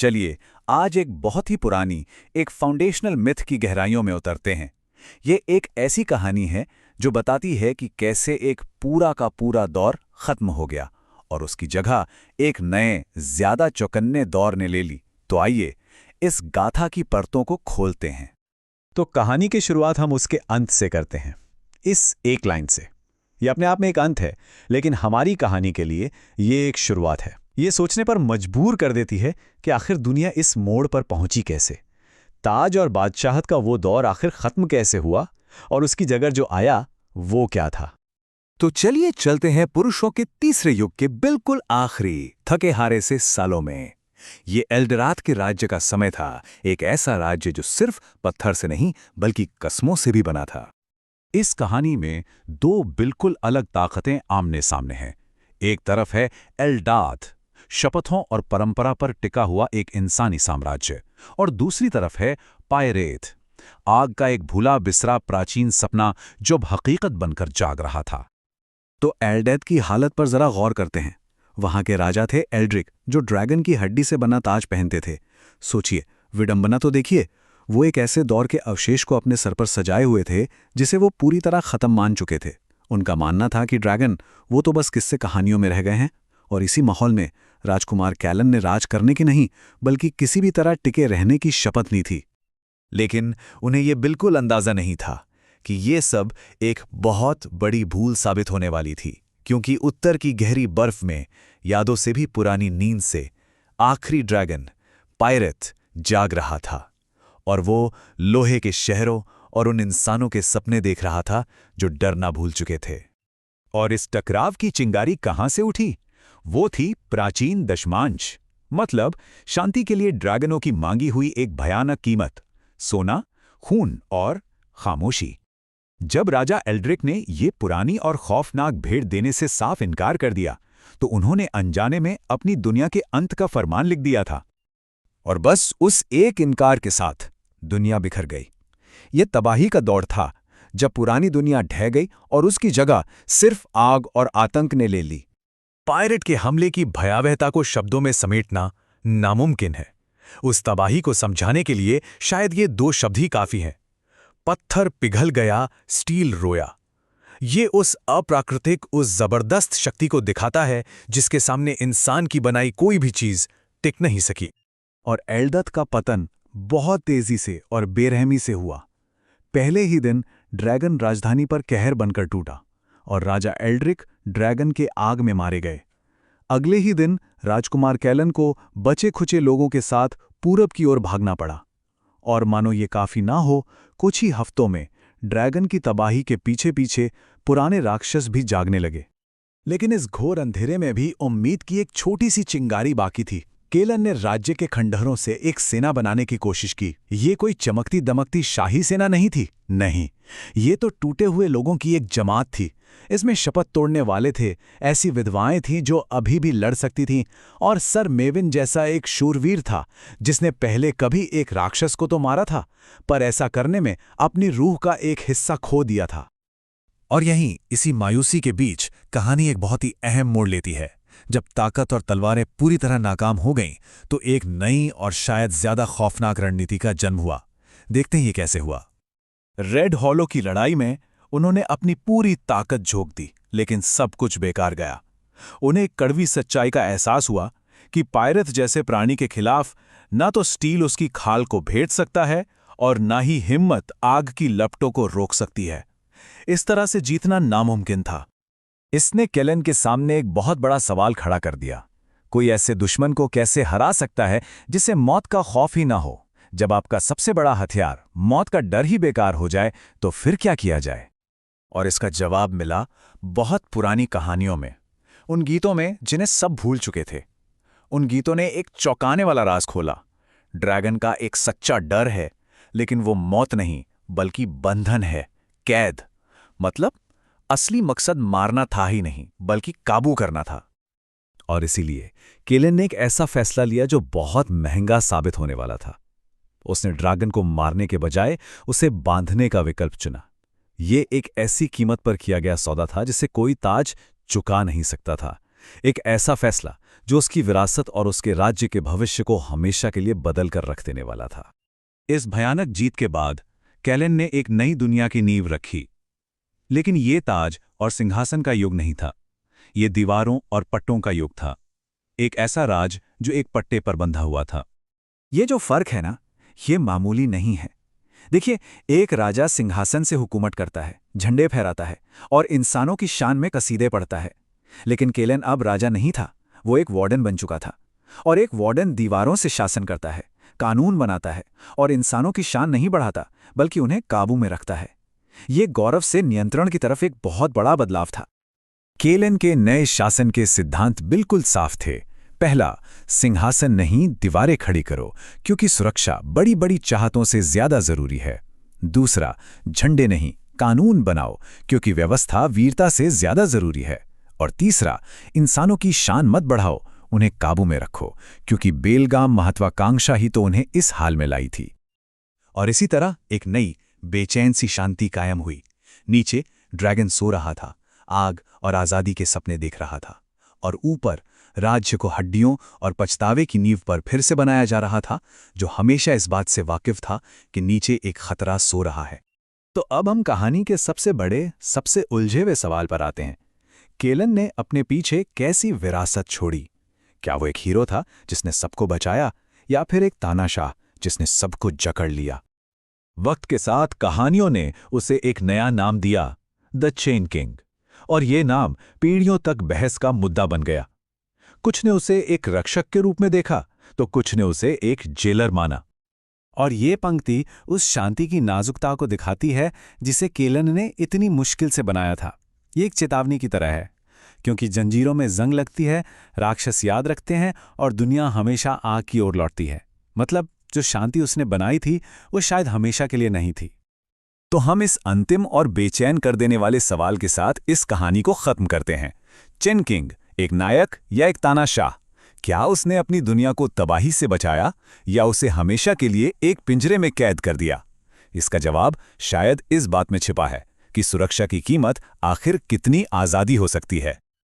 चलिए आज एक बहुत ही पुरानी, एक फाउंडेशनल मिथ की गहराइयों में उतरते हैं। ये एक ऐसी कहानी है जो बताती है कि कैसे एक पूरा का पूरा दौर खत्म हो गया और उसकी जगह एक नए, ज्यादा चौकन्ने दौर ने ले ली। तो आइए इस गाथा की परतों को खोलते हैं। तो कहानी की शुरुआत हम उसके अंत से करते हैं, इस एक लाइन से। ये अपने आप में एक अंत है, लेकिन हमारी कहानी के लिए ये एक शुरुआत है। ये सोचने पर मजबूर कर देती है कि आखिर दुनिया इस मोड़ पर पहुंची कैसे। ताज और बादशाहत का वो दौर आखिर खत्म कैसे हुआ और उसकी जगह जो आया वो क्या था। तो चलिए चलते हैं पुरुषों के तीसरे युग के बिल्कुल आखिरी थके हारे से सालों में। ये एल्डरात के राज्य का समय था, एक ऐसा राज्य जो सिर्फ पत्थर से नहीं बल्कि कस्मों से भी बना था। इस कहानी में दो बिल्कुल अलग ताकतें आमने सामने हैं। एक तरफ है एल्डाथ, शपथों और परंपरा पर टिका हुआ एक इंसानी साम्राज्य, और दूसरी तरफ है पायरेथ, आग का एक भूला बिसरा प्राचीन सपना जो अब हकीकत बनकर जाग रहा था। तो एल्डेथ की हालत पर जरा गौर करते हैं। वहां के राजा थे एल्ड्रिक, जो ड्रैगन की हड्डी से बना ताज पहनते थे। सोचिए, विडंबना तो देखिए। वो एक ऐसे दौर के अवशेष को अपने सर पर सजाए हुए थे जिसे वो पूरी तरह खत्म मान चुके थे। उनका मानना था कि ड्रैगन वो तो बस किस्से कहानियों में रह गए हैं। और इसी माहौल में राजकुमार कैलन ने राज करने की नहीं बल्कि किसी भी तरह टिके रहने की शपथ ली थी। लेकिन उन्हें यह बिल्कुल अंदाजा नहीं था कि ये सब एक बहुत बड़ी भूल साबित होने वाली थी, क्योंकि उत्तर की गहरी बर्फ में, यादों से भी पुरानी नींद से, आखिरी ड्रैगन पायरेथ जाग रहा था। और वो लोहे के शहरों और उन इंसानों के सपने देख रहा था जो डरना भूल चुके थे। और इस टकराव की चिंगारी कहां से उठी? वो थी प्राचीन दशमांश, मतलब शांति के लिए ड्रैगनों की मांगी हुई एक भयानक कीमत, सोना, खून और खामोशी। जब राजा एल्ड्रिक ने ये पुरानी और खौफनाक भेंट देने से साफ इनकार कर दिया, तो उन्होंने अनजाने में अपनी दुनिया के अंत का फरमान लिख दिया था। और बस उस एक इनकार के साथ दुनिया बिखर गई। ये तबाही का दौर था जब पुरानी दुनिया ढह गई और उसकी जगह सिर्फ आग और आतंक ने ले ली। पायरेट के हमले की भयावहता को शब्दों में समेटना नामुमकिन है। उस तबाही को समझाने के लिए शायद ये दो शब्द ही काफी हैं। पत्थर पिघल गया, स्टील रोया। ये उस अप्राकृतिक, उस जबरदस्त शक्ति को दिखाता है जिसके सामने इंसान की बनाई कोई भी चीज टिक नहीं सकी। और एल्डथ का पतन बहुत तेजी से और बेरहमी से हुआ। पहले ही दिन ड्रैगन राजधानी पर कहर बनकर टूटा और राजा एल्ड्रिक ड्रैगन के आग में मारे गए। अगले ही दिन राजकुमार कैलन को बचे खुचे लोगों के साथ पूरब की ओर भागना पड़ा। और मानो ये काफी ना हो, कुछ ही हफ्तों में ड्रैगन की तबाही के पीछे पीछे पुराने राक्षस भी जागने लगे। लेकिन इस घोर अंधेरे में भी उम्मीद की एक छोटी सी चिंगारी बाकी थी। केलन ने राज्य के खंडहरों से एक सेना बनाने की कोशिश की। ये कोई चमकती दमकती शाही सेना नहीं थी, नहीं, ये तो टूटे हुए लोगों की एक जमात थी। इसमें शपथ तोड़ने वाले थे, ऐसी विधवाएं थीं जो अभी भी लड़ सकती थीं, और सर मेविन जैसा एक शूरवीर था जिसने पहले कभी एक राक्षस को तो मारा था, पर ऐसा करने में अपनी रूह का एक हिस्सा खो दिया था। और यहीं इसी मायूसी के बीच कहानी एक बहुत ही अहम मोड़ लेती है। जब ताकत और तलवारें पूरी तरह नाकाम हो गईं, तो एक नई और शायद ज्यादा खौफनाक रणनीति का जन्म हुआ। देखते हैं ये कैसे हुआ। रेड हॉलो की लड़ाई में उन्होंने अपनी पूरी ताकत झोंक दी, लेकिन सब कुछ बेकार गया। उन्हें एक कड़वी सच्चाई का एहसास हुआ कि पायरेथ जैसे प्राणी के खिलाफ ना तो स्टील उसकी खाल को भेद सकता है और ना ही हिम्मत आग की लपटों को रोक सकती है। इस तरह से जीतना नामुमकिन था। इसने केलन के सामने एक बहुत बड़ा सवाल खड़ा कर दिया। कोई ऐसे दुश्मन को कैसे हरा सकता है जिसे मौत का खौफ ही ना हो? जब आपका सबसे बड़ा हथियार मौत का डर ही बेकार हो जाए, तो फिर क्या किया जाए? और इसका जवाब मिला बहुत पुरानी कहानियों में, उन गीतों में जिन्हें सब भूल चुके थे। उन गीतों ने एक चौंकाने वाला राज खोला। ड्रैगन का एक सच्चा डर है, लेकिन वो मौत नहीं बल्कि बंधन है, कैद। मतलब असली मकसद मारना था ही नहीं बल्कि काबू करना था। और इसीलिए केलन ने एक ऐसा फैसला लिया जो बहुत महंगा साबित होने वाला था। उसने ड्रैगन को मारने के बजाय उसे बांधने का विकल्प चुना। ये एक ऐसी कीमत पर किया गया सौदा था जिसे कोई ताज चुका नहीं सकता था। एक ऐसा फैसला जो उसकी विरासत और उसके राज्य के भविष्य को हमेशा के लिए बदल कर रख देने वाला था। इस भयानक जीत के बाद कैलन ने एक नई दुनिया की नींव रखी। लेकिन ये ताज और सिंहासन का युग नहीं था, ये दीवारों और पट्टों का युग था। एक ऐसा राज जो एक पट्टे पर बंधा हुआ था। ये जो फर्क है ना, ये मामूली नहीं है। देखिए, एक राजा सिंहासन से हुकूमत करता है, झंडे फहराता है और इंसानों की शान में कसीदे पढ़ता है। लेकिन केलन अब राजा नहीं था, वो एक वार्डन बन चुका था। और एक वार्डन दीवारों से शासन करता है, कानून बनाता है और इंसानों की शान नहीं बढ़ाता, बल्कि उन्हें काबू में रखता है। ये गौरव से नियंत्रण की तरफ एक बहुत बड़ा बदलाव था। केलन के नए शासन के सिद्धांत बिल्कुल साफ थे। पहला, सिंहासन नहीं, दीवारें खड़ी करो, क्योंकि सुरक्षा बड़ी बड़ी चाहतों से ज्यादा जरूरी है। दूसरा, झंडे नहीं, कानून बनाओ, क्योंकि व्यवस्था वीरता से ज्यादा जरूरी है। और तीसरा, इंसानों की शान मत बढ़ाओ, उन्हें काबू में रखो, क्योंकि बेलगाम महत्वाकांक्षा ही तो उन्हें इस हाल में लाई थी। और इसी तरह एक नई बेचैन सी शांति कायम हुई। नीचे ड्रैगन सो रहा था, आग और आज़ादी के सपने देख रहा था, और ऊपर राज्य को हड्डियों और पछतावे की नींव पर फिर से बनाया जा रहा था, जो हमेशा इस बात से वाकिफ था कि नीचे एक खतरा सो रहा है। तो अब हम कहानी के सबसे बड़े, सबसे उलझे हुए सवाल पर आते हैं। केलन ने अपने पीछे कैसी विरासत छोड़ी? क्या वो एक हीरो था जिसने सबको बचाया, या फिर एक तानाशाह जिसने सबको जकड़ लिया? वक्त के साथ कहानियों ने उसे एक नया नाम दिया, द चेन किंग, और ये नाम पीढ़ियों तक बहस का मुद्दा बन गया। कुछ ने उसे एक रक्षक के रूप में देखा, तो कुछ ने उसे एक जेलर माना। और ये पंक्ति उस शांति की नाजुकता को दिखाती है जिसे केलन ने इतनी मुश्किल से बनाया था। ये एक चेतावनी की तरह है, क्योंकि जंजीरों में जंग लगती है, राक्षस याद रखते हैं और दुनिया हमेशा आग की ओर लौटती है। मतलब जो शांति उसने बनाई थी वो शायद हमेशा के लिए नहीं थी। तो हम इस अंतिम और बेचैन कर देने वाले सवाल के साथ इस कहानी को खत्म करते हैं। चेन किंग एक नायक या एक तानाशाह? क्या उसने अपनी दुनिया को तबाही से बचाया, या उसे हमेशा के लिए एक पिंजरे में कैद कर दिया? इसका जवाब शायद इस बात में छिपा है कि सुरक्षा की कीमत आखिर कितनी आज़ादी हो सकती है।